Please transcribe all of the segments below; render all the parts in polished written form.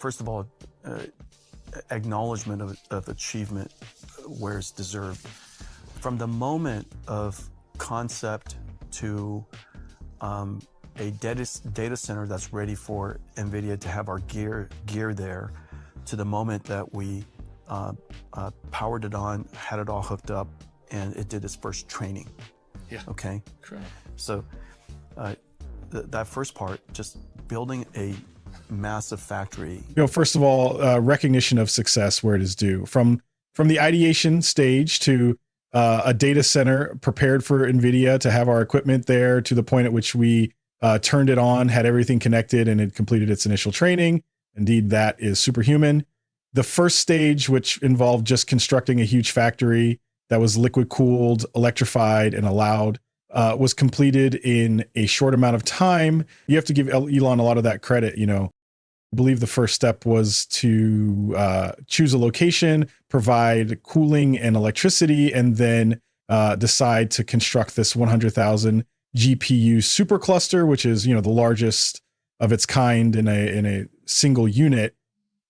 first of all, acknowledgement of achievement where it's deserved. From the moment of concept to a data center that's ready for NVIDIA to have our gear there, to the moment that we powered it on, had it all hooked up, and it did its first training. Yeah. Okay. Correct. So that first part, just building a massive factory. First of all, recognition of success where it is due. From the ideation stage to a data center prepared for NVIDIA to have our equipment there, to the point at which we turned it on, had everything connected, and it completed its initial training. Indeed, that is superhuman. The first stage, which involved just constructing a huge factory that was liquid cooled, electrified, and allowed, was completed in a short amount of time. You have to give Elon a lot of that credit. I believe the first step was to choose a location, provide cooling and electricity, and then decide to construct this 100,000 GPU supercluster, which is, the largest of its kind in a single unit.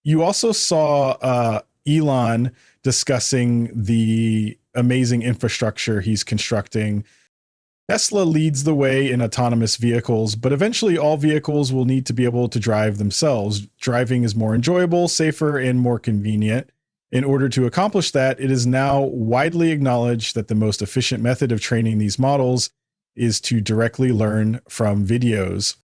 You also saw Elon discussing the amazing infrastructure he's constructing. Tesla leads the way in autonomous vehicles, but eventually all vehicles will need to be able to drive themselves. Driving is more enjoyable, safer, and more convenient. In order to accomplish that, it is now widely acknowledged that the most efficient method of training these models is to directly learn from videos.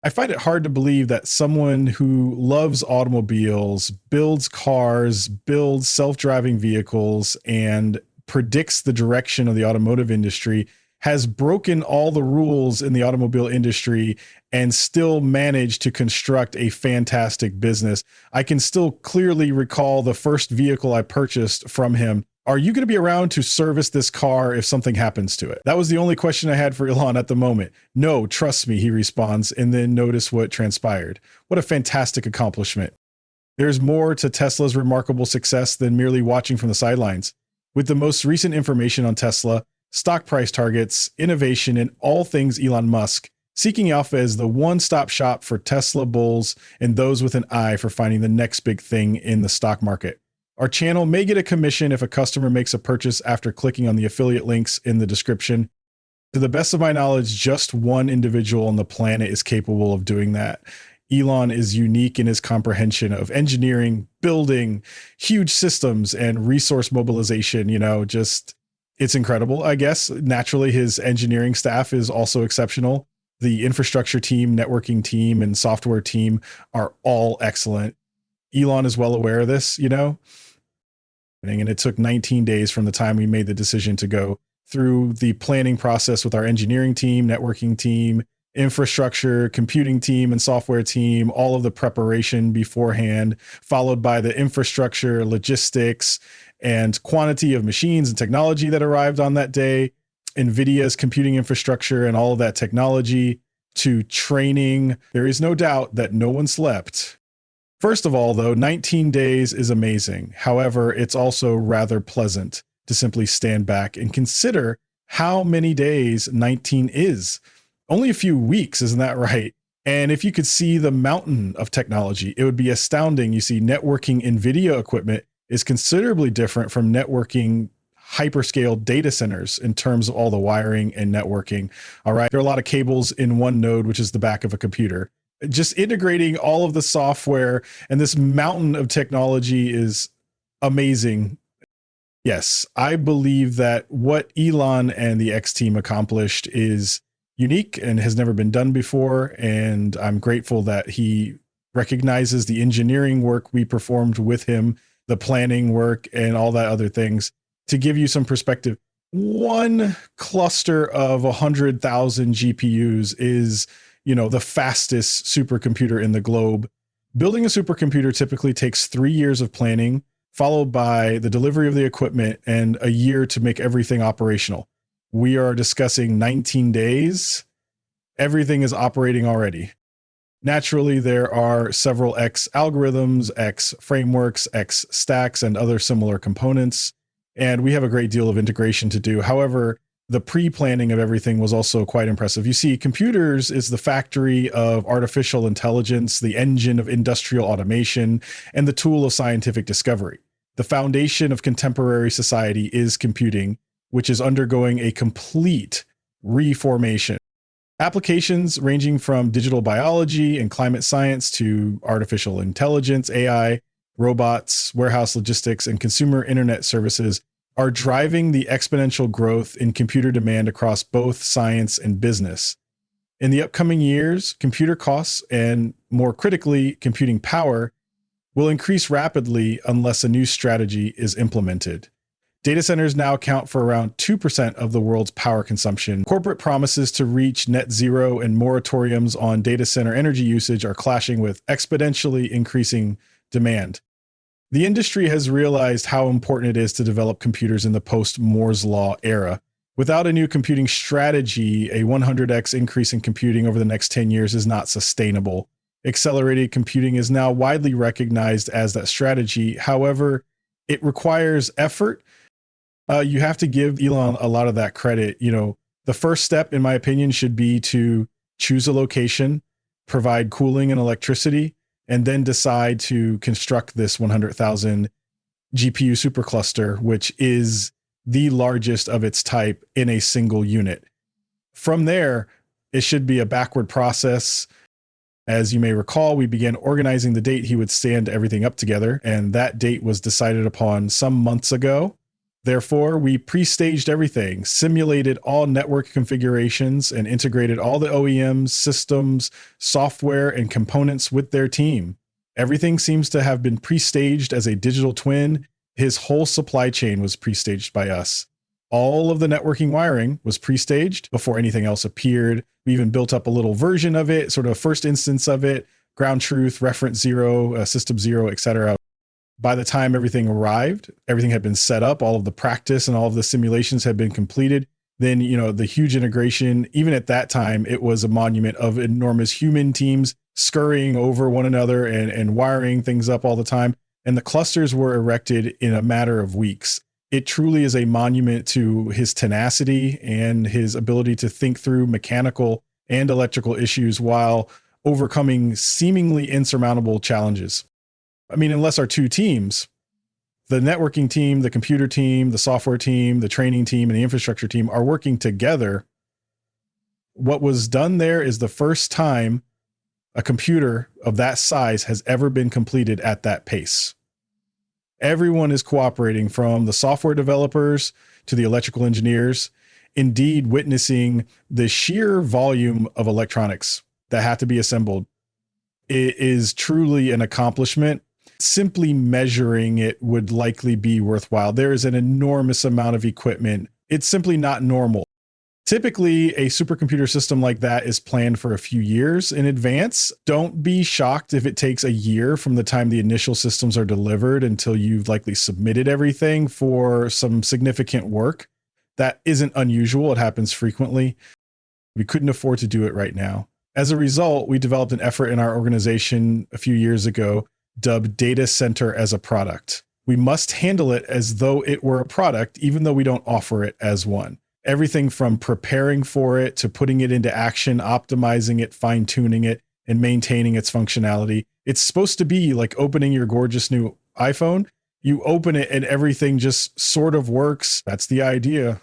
I find it hard to believe that someone who loves automobiles, builds cars, builds self-driving vehicles, and predicts the direction of the automotive industry has broken all the rules in the automobile industry and still managed to construct a fantastic business. I can still clearly recall the first vehicle I purchased from him. Are you going to be around to service this car if something happens to it? That was the only question I had for Elon at the moment. No, trust me, he responds, and then notice what transpired. What a fantastic accomplishment. There's more to Tesla's remarkable success than merely watching from the sidelines. With the most recent information on Tesla, stock price targets, innovation, and all things Elon Musk, Seeking Alpha is the one-stop shop for Tesla bulls and those with an eye for finding the next big thing in the stock market. Our channel may get a commission if a customer makes a purchase after clicking on the affiliate links in the description. To the best of my knowledge, just one individual on the planet is capable of doing that. Elon is unique in his comprehension of engineering, building huge systems, and resource mobilization. It's incredible, I guess. Naturally, his engineering staff is also exceptional. The infrastructure team, networking team, and software team are all excellent. Elon is well aware of this, and it took 19 days from the time we made the decision to go through the planning process with our engineering team, networking team, infrastructure, computing team, and software team, all of the preparation beforehand, followed by the infrastructure, logistics, and quantity of machines and technology that arrived on that day, NVIDIA's computing infrastructure and all of that technology, to training. There is no doubt that no one slept. First of all, though, 19 days is amazing. However, it's also rather pleasant to simply stand back and consider how many days 19 is. Only a few weeks, isn't that right? And if you could see the mountain of technology, it would be astounding. You see, networking NVIDIA equipment is considerably different from networking hyperscale data centers in terms of all the wiring and networking. All right. There are a lot of cables in one node, which is the back of a computer. Just integrating all of the software and this mountain of technology is amazing. Yes, I believe that what Elon and the X team accomplished is unique and has never been done before. And I'm grateful that he recognizes the engineering work we performed with him, the planning work, and all that other things. To give you some perspective, one cluster of 100,000 GPUs is, the fastest supercomputer in the globe. Building a supercomputer typically takes 3 years of planning, followed by the delivery of the equipment and a year to make everything operational. We are discussing 19 days. Everything is operating already. Naturally, there are several X algorithms, X frameworks, X stacks, and other similar components. And we have a great deal of integration to do. However, the pre-planning of everything was also quite impressive. You see, computers is the factory of artificial intelligence, the engine of industrial automation, and the tool of scientific discovery. The foundation of contemporary society is computing, which is undergoing a complete reformation. Applications ranging from digital biology and climate science to artificial intelligence, AI, robots, warehouse logistics, and consumer internet services are driving the exponential growth in computer demand across both science and business. In the upcoming years, computer costs and, more critically, computing power will increase rapidly unless a new strategy is implemented. Data centers now account for around 2% of the world's power consumption. Corporate promises to reach net zero and moratoriums on data center energy usage are clashing with exponentially increasing demand. The industry has realized how important it is to develop computers in the post-Moore's Law era. Without a new computing strategy, a 100x increase in computing over the next 10 years is not sustainable. Accelerated computing is now widely recognized as that strategy. However, it requires effort. You have to give Elon a lot of that credit. The first step, in my opinion, should be to choose a location, provide cooling and electricity, and then decide to construct this 100,000 GPU supercluster, which is the largest of its type in a single unit. From there, it should be a backward process. As you may recall, we began organizing the date he would stand everything up together, and that date was decided upon some months ago. Therefore, we pre-staged everything, simulated all network configurations, and integrated all the OEMs, systems, software, and components with their team. Everything seems to have been pre-staged as a digital twin. His whole supply chain was pre-staged by us. All of the networking wiring was pre-staged before anything else appeared. We even built up a little version of it, sort of a first instance of it, ground truth, reference zero, system zero, etc. By the time everything arrived, everything had been set up, all of the practice and all of the simulations had been completed. Then, the huge integration, even at that time, it was a monument of enormous human teams scurrying over one another and wiring things up all the time. And the clusters were erected in a matter of weeks. It truly is a monument to his tenacity and his ability to think through mechanical and electrical issues while overcoming seemingly insurmountable challenges. Unless our two teams, the networking team, the computer team, the software team, the training team, and the infrastructure team are working together, what was done there is the first time a computer of that size has ever been completed at that pace. Everyone is cooperating, from the software developers to the electrical engineers, indeed witnessing the sheer volume of electronics that had to be assembled. It is truly an accomplishment. Simply measuring it would likely be worthwhile. There is an enormous amount of equipment. It's simply not normal. Typically, a supercomputer system like that is planned for a few years in advance. Don't be shocked if it takes a year from the time the initial systems are delivered until you've likely submitted everything for some significant work. That isn't unusual. It happens frequently. We couldn't afford to do it right now. As a result, we developed an effort in our organization a few years ago dubbed Data Center as a Product. We must handle it as though it were a product, even though we don't offer it as one. Everything from preparing for it to putting it into action, optimizing it, fine-tuning it, and maintaining its functionality. It's supposed to be like opening your gorgeous new iPhone. You open it and everything just sort of works. That's the idea.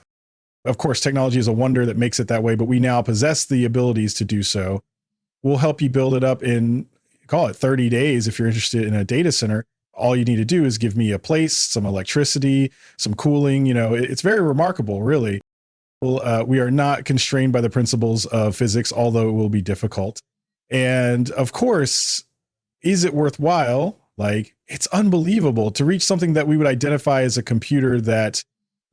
Of course, technology is a wonder that makes it that way, but we now possess the abilities to do so. We'll help you build it up in, call it 30 days if you're interested in a data center. All you need to do is give me a place, some electricity, some cooling. It's very remarkable, really. We are not constrained by the principles of physics, although it will be difficult. And of course, is it worthwhile? It's unbelievable to reach something that we would identify as a computer that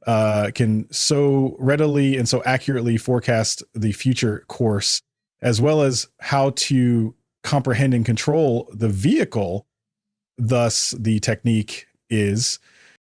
can so readily and so accurately forecast the future course, as well as how to comprehend and control the vehicle. Thus, the technique is